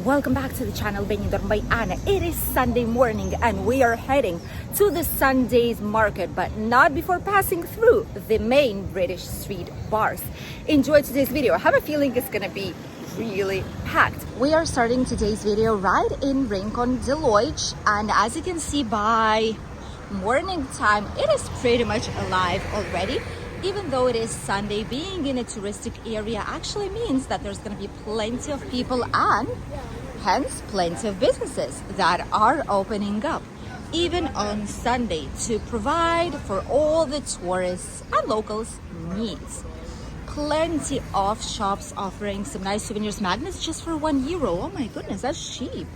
Welcome back to the channel Benidorm by Anna. It is Sunday morning and we are heading to the Sunday's market, but not before passing through the main British street bars. Enjoy today's video. I have a feeling it's gonna be really packed. We are starting today's video right in Rincon de Loig, and as you can see by morning time, it is pretty much alive already. Even though it is Sunday, being in a touristic area actually means that there's going to be plenty of people and hence plenty of businesses that are opening up even on Sunday to provide for all the tourists and locals' needs. Plenty of shops offering some nice souvenirs, magnets just for €1. Oh my goodness, that's cheap.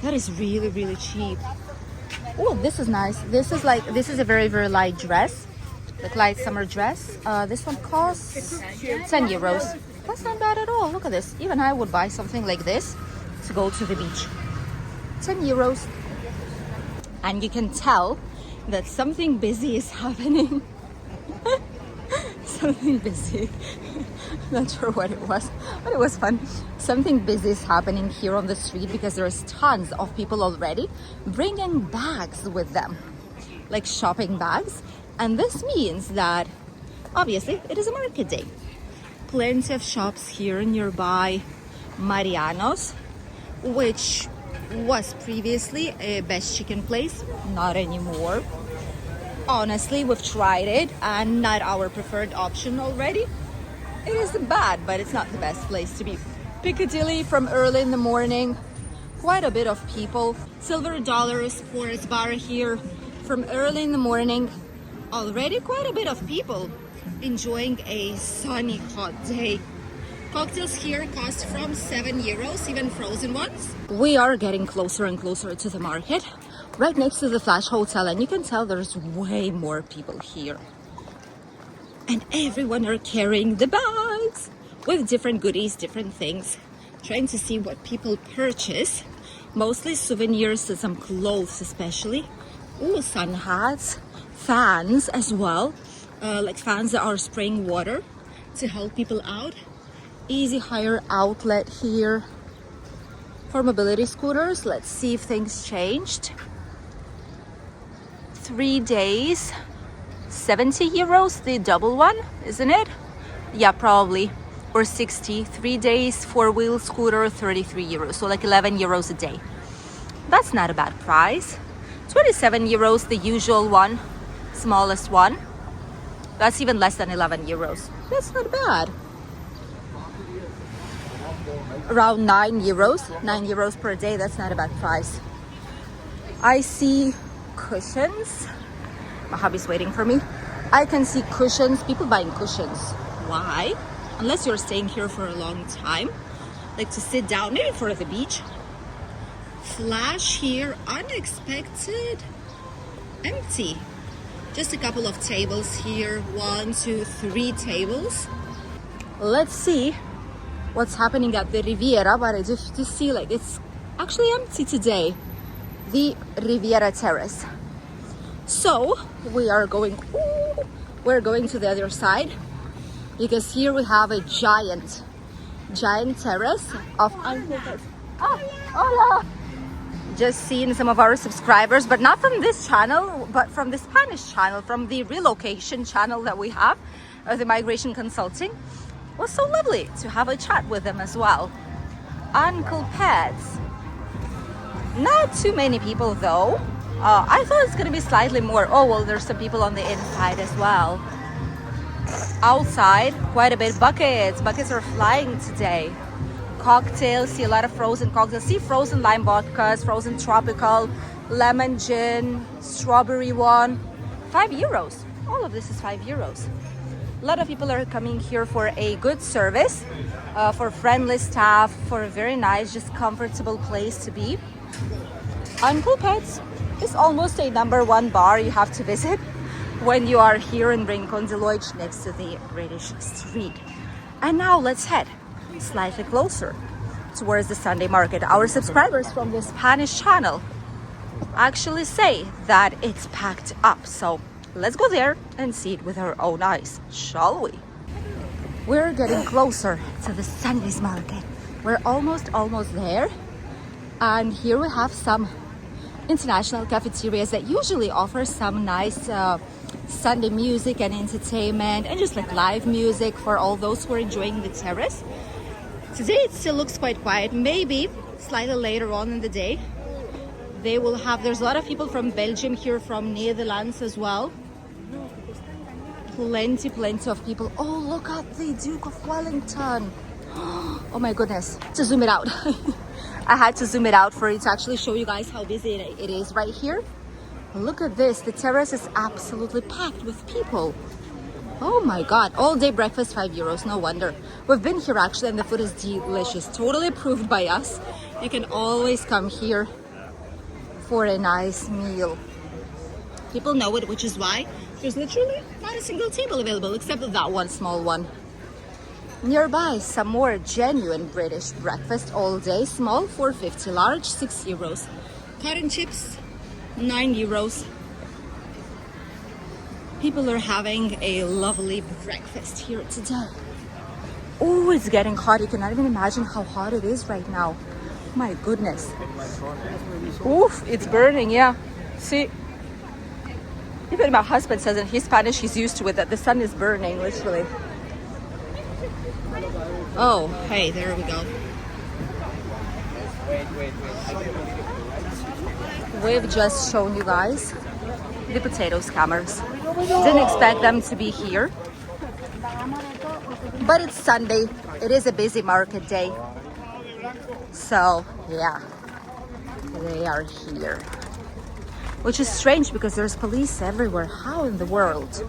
That is really cheap. Oh, this is nice. This is a very light dress. Like light summer dress. This one costs €10. That's not bad at all. Look at this. Even I would buy something like this to go to the beach. €10. And you can tell that something busy is happening. Something busy. Not sure what it was, but it was fun. Something busy is happening here on the street because there's tons of people already bringing bags with them, like shopping bags. And this means that, obviously, it is a market day. Plenty of shops here nearby Mariano's, which was previously a best chicken place, not anymore. Honestly, we've tried it and not our preferred option already. It isn't bad, but it's not the best place to be. Piccadilly from early in the morning, quite a bit of people. Silver Dollar Sports Bar here from early in the morning. Already quite a bit of people enjoying a sunny hot day. Cocktails here cost from €7, even frozen ones. We are getting closer and closer to the market, right next to the Flash Hotel, and you can tell there's way more people here. And everyone are carrying the bags with different goodies, different things, trying to see what people purchase. Mostly souvenirs and some clothes especially. Ooh, sun hats. Fans as well, like fans that are spraying water to help people out. Easy hire outlet here for mobility scooters. Let's see if things changed. 3 days, €70, the double one, isn't it? Yeah, probably. Or 60. 3 days, four-wheel scooter, €33. So like €11 a day. That's not a bad price. €27, the usual one. Smallest one. That's even less than €11. That's not bad. Around €9 per day. That's not a bad price. I see cushions. My hubby's waiting for me. I can see cushions. People buying cushions. Why? Unless you're staying here for a long time, like to sit down, maybe for the beach. Flash here, unexpected, empty. Just a couple of tables here. 1, 2, 3 tables. Let's see what's happening at the Riviera, but I just see like it's actually empty today. The Riviera Terrace. So we're going to the other side because here we have a giant terrace of hola. Just seen some of our subscribers, but not from this channel, but from the Spanish channel, from the relocation channel that we have, the migration consulting. It was so lovely to have a chat with them as well. Uncle Pets. Not too many people though. I thought it's gonna be slightly more. Oh well, there's some people on the inside as well. Outside, quite a bit. Buckets are flying today. Cocktails, see a lot of frozen cocktails. See frozen lime vodkas, frozen tropical, lemon gin, strawberry one. €5. All of this is €5. A lot of people are coming here for a good service, for friendly staff, for a very nice, just comfortable place to be. Uncle Pets is almost a #1 bar you have to visit when you are here in Rincon de Loig next to the British street. And now let's head slightly closer towards the Sunday market. Our subscribers from the Spanish channel actually say that it's packed up, so let's go there and see it with our own eyes, shall we? We're getting closer to the Sunday's market. We're almost there. And here we have some international cafeterias that usually offer some nice Sunday music and entertainment and just like live music for all those who are enjoying the terrace. Today it still looks quite quiet. Maybe slightly later on in the day they will have, there's a lot of people from Belgium here, from Netherlands as well. Plenty of people. Oh, look at the Duke of Wellington. Oh my goodness, to zoom it out. I had to zoom it out for it to actually show you guys how busy it is right here. Look at this, the terrace is absolutely packed with people. Oh my god, all day breakfast, €5, no wonder. We've been here actually and the food is delicious, totally approved by us. You can always come here for a nice meal. People know it, which is why there's literally not a single table available except that one small one. Nearby, some more genuine British breakfast all day. Small, €4.50. Large, €6. Cotton chips, €9. People are having a lovely breakfast here today. Oh, it's getting hot. You cannot even imagine how hot it is right now. My goodness. Oof, it's burning, yeah. See, even my husband says in his Spanish he's used to it, that the sun is burning, literally. Oh, hey, there we go. We've just shown you guys the potato scammers. Didn't expect them to be here. But it's Sunday. It is a busy market day. So, yeah, they are here. Which is strange because there's police everywhere. How in the world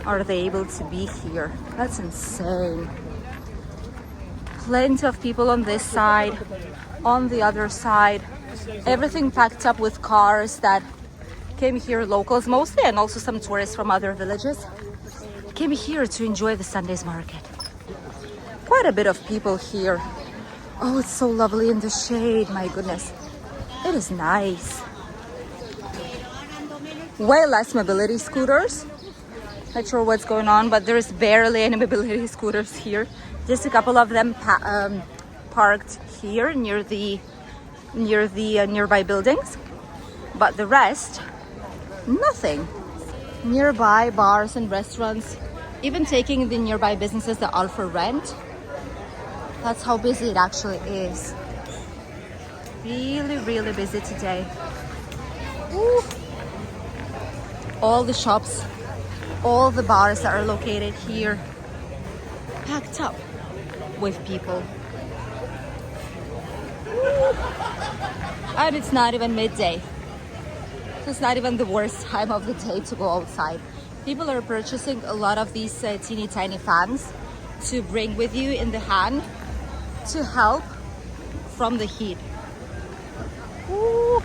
are they able to be here? That's insane. Plenty of people on this side, on the other side. Everything packed up with cars that came here, locals mostly, and also some tourists from other villages. Came here to enjoy the Sunday's market. Quite a bit of people here. Oh, it's so lovely in the shade, my goodness. It is nice. Way less mobility scooters. Not sure what's going on, but there's barely any mobility scooters here. Just a couple of them parked here near the nearby buildings, but the rest, nothing. Nearby bars and restaurants, even taking the nearby businesses that are for rent. That's how busy it actually is. Really busy today. Ooh. All the shops, all the bars that are located here, packed up with people. Ooh. And it's not even midday. So it's not even the worst time of the day to go outside. People are purchasing a lot of these teeny tiny fans to bring with you in the hand to help from the heat. Ooh.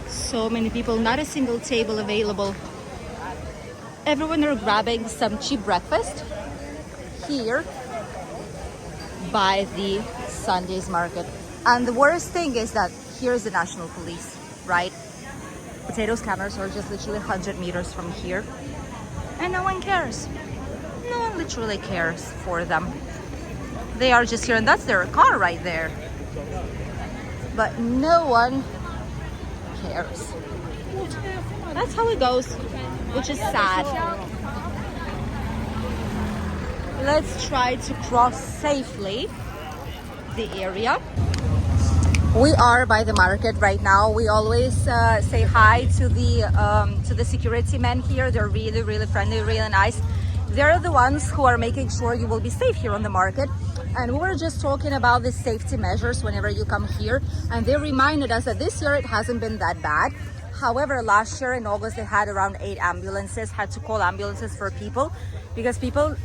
So many people, not a single table available. Everyone are grabbing some cheap breakfast here by the Sunday's market. And the worst thing is that here's the national police, right? Potato scammers are just literally 100 meters from here. And no one cares. No one literally cares for them. They are just here, and that's their car right there. But no one cares. That's how it goes, which is sad. Let's try to cross safely the area. We are by the market right now. We always say hi to the security men here. They're really friendly, really nice. They're the ones who are making sure you will be safe here on the market. And we were just talking about the safety measures whenever you come here, and they reminded us that this year it hasn't been that bad. However, last year in August they had around 8 ambulances, had to call ambulances for people because people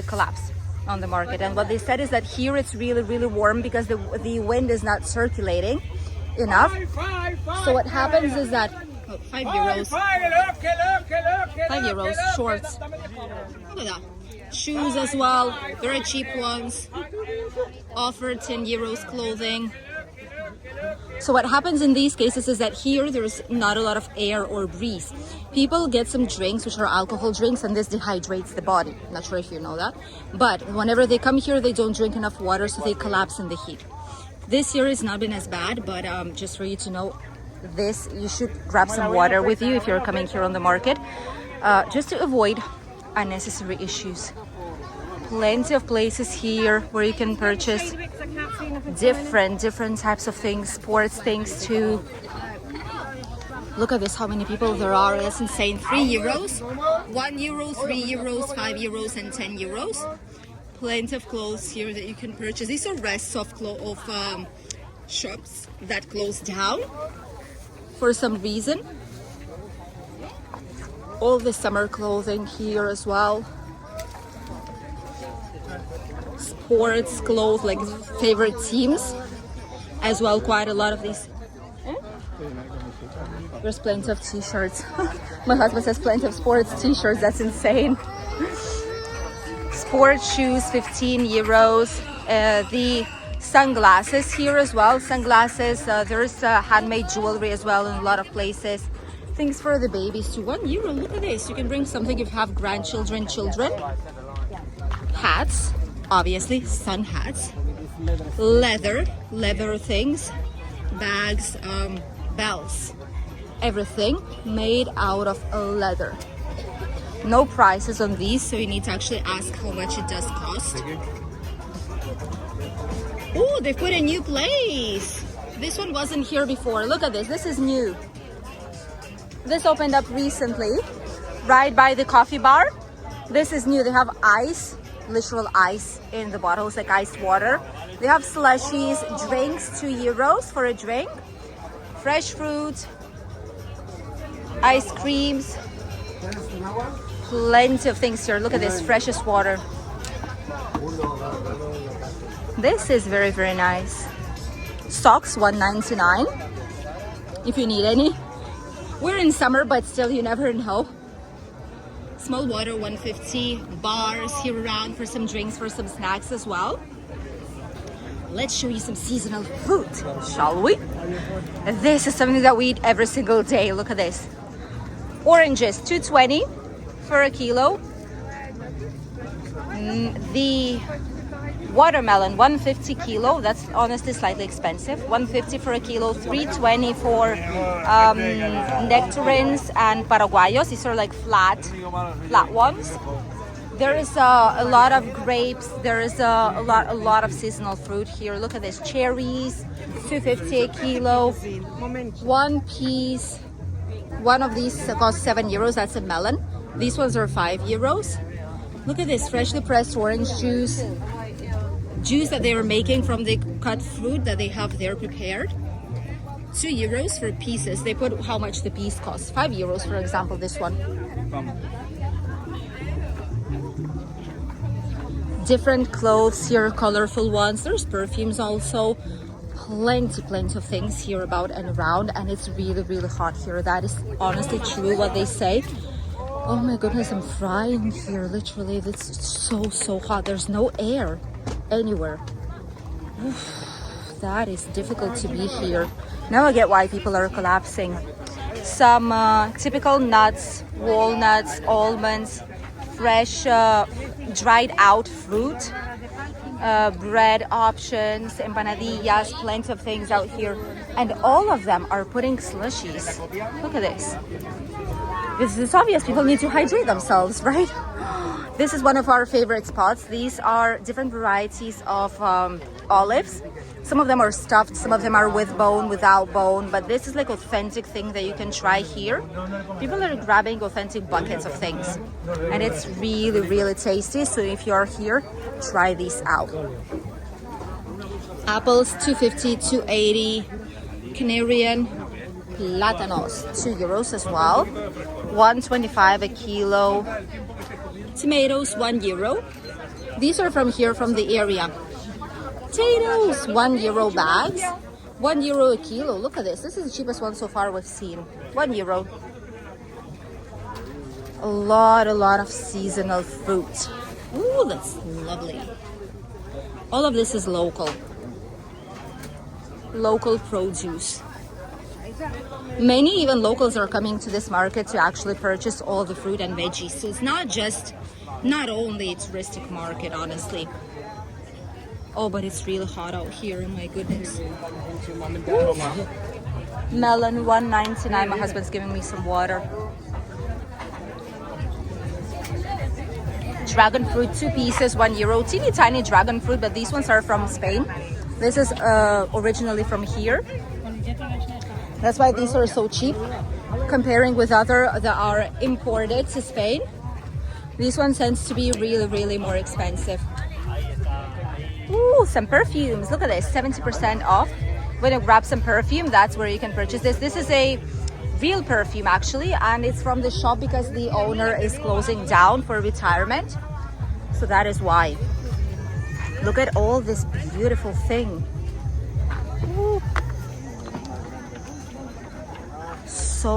collapsed on the market. And what they said is that here it's really warm because the wind is not circulating enough. So what happens is that €5. €5 shorts. Look at that. Shoes as well, very cheap ones. Offer €10 clothing. So what happens in these cases is that here there's not a lot of air or breeze. People get some drinks, which are alcohol drinks, and this dehydrates the body. Not sure if you know that. But whenever they come here, they don't drink enough water, so they collapse in the heat. This year has not been as bad, but just for you to know, this, you should grab some water with you if you're coming here on the market, just to avoid unnecessary issues. Plenty of places here where you can purchase different types of things, sports things too. Look at this, how many people there are. That's insane. 3 euros, 1 euro, 3 euros, 5 euros, and 10 euros. Plenty of clothes here that you can purchase. These are rests of shops that closed down for some reason. All the summer clothing here as well. Sports clothes, like favorite teams as well. Quite a lot of these. There's plenty of t-shirts. My husband says plenty of sports t-shirts. That's insane. Sports shoes, 15 euros. The sunglasses here as well. Sunglasses. There's handmade jewelry as well in a lot of places. Things for the babies too. 1 euro. Look at this. You can bring something if you have grandchildren, children. Hats, obviously, sun hats. Leather things. Bags, belts. Everything made out of leather. No prices on these, so you need to actually ask how much it does cost. Oh, they put a new place. This one wasn't here before. Look at this. This is new. This opened up recently, right by the coffee bar. This is new. They have ice, literal ice in the bottles, like iced water. They have slushies, drinks, 2 euros for a drink. Fresh fruit, ice creams, plenty of things here. Look at this, freshest water. This is very, very nice. Socks, 1.99 if you need any. We're in summer, but still, you never know. Small water, 1.50. Bars here around for some drinks, for some snacks as well. Let's show you some seasonal fruit, shall we? This is something that we eat every single day. Look at this. Oranges, 2.20 for a kilo. The watermelon, 1.50 kilo. That's honestly slightly expensive. 1.50 for a kilo. 3.20 for nectarines and paraguayos. These are like flat ones. There is a lot of grapes. There is a lot of seasonal fruit here. Look at this. Cherries, 2.50 a kilo. One piece. One of these costs 7 euros. That's a melon. These ones are 5 euros. Look at this. Freshly pressed orange juice. Juice that they are making from the cut fruit that they have there prepared. 2 euros for pieces. They put how much the piece costs. 5 euros, for example, this one. Different clothes here, colorful ones. There's perfumes also. Plenty of things here about and around, and it's really, really hot here. That is honestly true what they say. Oh my goodness, I'm frying here, literally. It's so hot. There's no air anywhere. That is difficult to be here. Now I get why people are collapsing. Some typical nuts, walnuts, almonds, fresh dried out fruit, bread options, empanadillas, plenty of things out here, and all of them are putting slushies. Look at this. It's obvious people need to hydrate themselves, right? This is one of our favorite spots. These are different varieties of olives. Some of them are stuffed, some of them are with bone, without bone, but this is like authentic thing that you can try here. People are grabbing authentic buckets of things, and it's really, really tasty. So if you're here, try these out. Apples, 2.50, 2.80. Canarian, platanos, 2 euros as well. 1.25 a kilo. Tomatoes, 1 euro. These are from here, from the area. Potatoes, 1 euro bags. 1 euro a kilo. Look at this. This is the cheapest one so far we've seen. 1 euro. A lot of seasonal fruit. Ooh, that's lovely. All of this is local. Local produce. Many even locals are coming to this market to actually purchase all the fruit and veggies. So it's not only a touristic market, honestly. Oh, but it's really hot out here. Oh my goodness. Oof. Melon, $1.99. My husband's giving me some water. Dragon fruit, 2 pieces, €1. Teeny tiny dragon fruit, but these ones are from Spain. This is originally from here. That's why these are so cheap. Comparing with other that are imported to Spain, these ones tends to be really, really more expensive. Ooh, some perfumes. Look at this, 70% off. When you grab some perfume, that's where you can purchase this. This is a real perfume actually, and it's from the shop because the owner is closing down for retirement. So that is why. Look at all this beautiful thing. Ooh.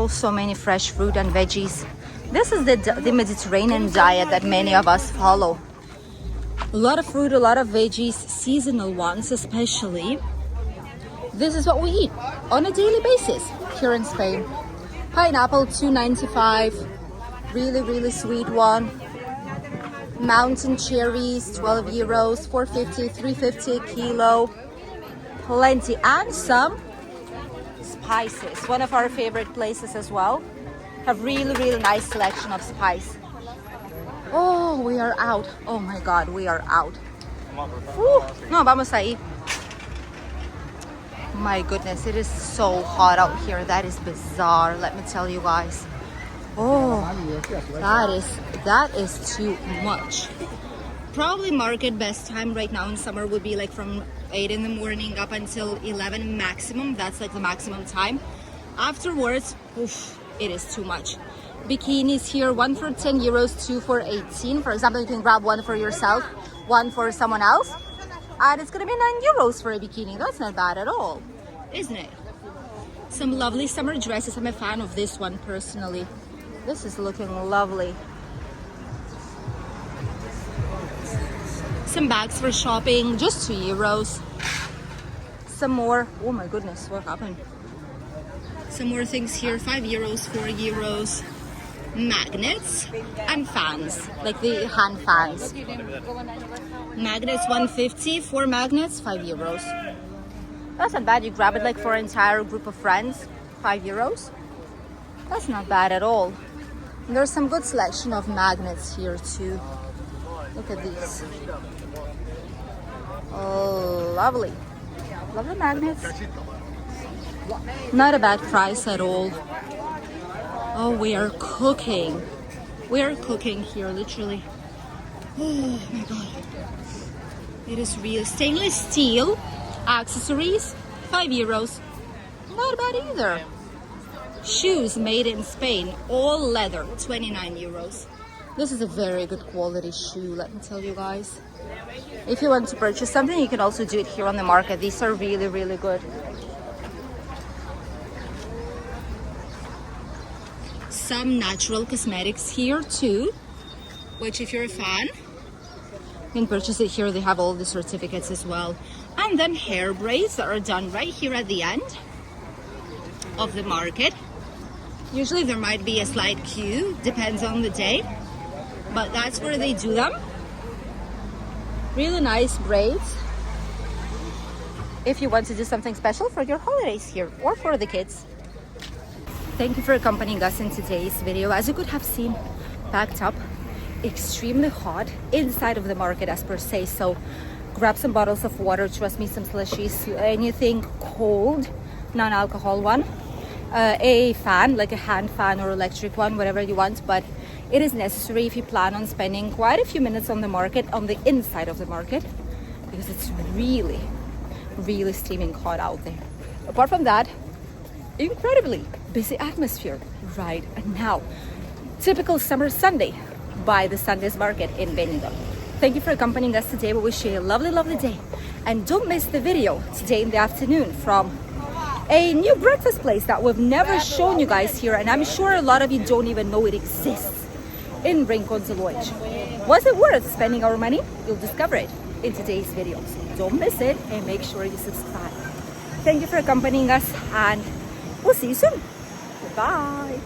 So many fresh fruit and veggies. This is the Mediterranean diet that many of us follow. A lot of fruit, a lot of veggies, seasonal ones especially. This is what we eat on a daily basis here in Spain. Pineapple, $2.95. Really, really sweet one. Mountain cherries, €12, $4.50, $3.50 a kilo. Plenty, and some spices. One of our favorite places as well. Have really, really nice selection of spice. Oh, we are out. Oh my God, we are out. No, vamos ahí. My goodness, it is so hot out here. That is bizarre, let me tell you guys. Oh, that is too much. Probably market best time right now in summer would be like from 8 in the morning up until 11 maximum. That's like the maximum time. Afterwards, oof, it is too much. Bikinis here, 1 for €10, 2 for 18. For example, you can grab one for yourself, one for someone else, and it's gonna be €9 for a bikini. That's not bad at all, isn't it? Some lovely summer dresses. I'm a fan of this one personally. This is looking lovely. Some bags for shopping, just €2. Some more. Oh my goodness, what happened? Some more things here, €5, €4. Magnets and fans, like the hand fans. Magnets, $1.50. 4 magnets, €5. That's not bad. You grab it like for an entire group of friends, €5. That's not bad at all. And there's some good selection of magnets here too. Look at these. Oh, lovely. Lovely magnets. Not a bad price at all. Oh, we are cooking. We are cooking here, literally. Oh my God. It is real. Stainless steel accessories, €5. Not bad either. Shoes made in Spain, all leather, €29. This is a very good quality shoe, let me tell you guys. If you want to purchase something, you can also do it here on the market. These are really, really good. Some natural cosmetics here too, which if you're a fan, you can purchase it here. They have all the certificates as well. And then hair braids that are done right here at the end of the market. Usually there might be a slight queue, depends on the day, but that's where they do them. Really nice braids if you want to do something special for your holidays here or for the kids. Thank you for accompanying us in today's video. As you could have seen, packed up, extremely hot inside of the market as per se. So grab some bottles of water, trust me, some slushies, anything cold, non-alcohol one. A fan, like a hand fan or electric one, whatever you want, but it is necessary if you plan on spending quite a few minutes on the market, on the inside of the market, because it's really, really steaming hot out there. Apart from that, incredibly busy atmosphere right now. Typical summer Sunday by the Sunday's market in Benidorm. Thank you for accompanying us today. We wish you a lovely, lovely day. And don't miss the video today in the afternoon from a new breakfast place that we've never shown you guys here. And I'm sure a lot of you don't even know it exists in Rincon de Loja. Was it worth spending our money? You'll discover it in today's video. So don't miss it and make sure you subscribe. Thank you for accompanying us and we'll see you soon. Bye.